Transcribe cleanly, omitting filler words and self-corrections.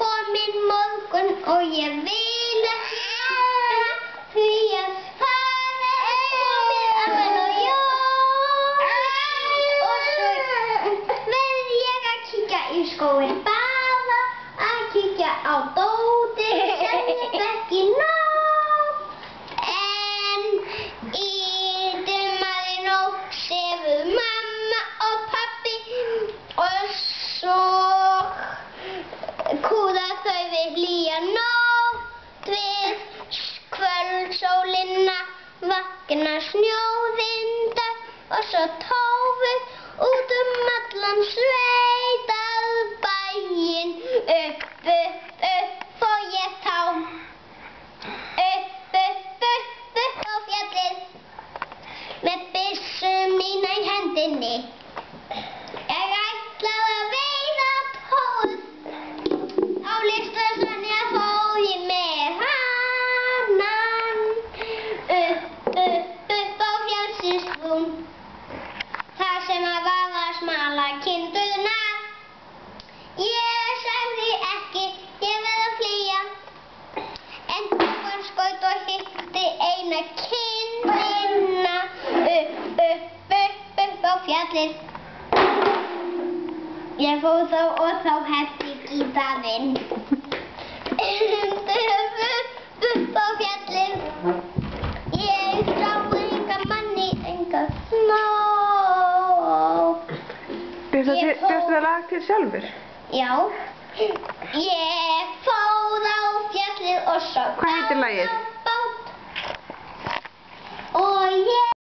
kominn morgun og ég vil ekki því að það komið afmæli og jól. Og svo verð ég að kíkja í skóinn, bara að kíkja á dótið sem ég ekki nóg. En í dimmaði nótt sefur mamma og pabbi og svo kúra þau við hlýja nótt við kvöldsólina, vakna snjóðindar og svo tófur út allan sveitabæinn. Upp fór ég þá, upp á fjallið með byssu mína í hendinni. Ég ætlaði að veiða tólf. Á Listasafnið fór ég með hanan upp á fjallsbrún, þar sem var að smala kindurnar. Ég sagði ekki, ég verð að flýja, en hún skaut og hitti eina kindina upp á fjallið. Ég fór þá og þá hefði gítarinn upp á fjallið. Ég sá enga manni, enga smá. Bjóstu það lag til sjálfur? Já. Ég fór á fjallið og svo Hvað heitir lagið? og ég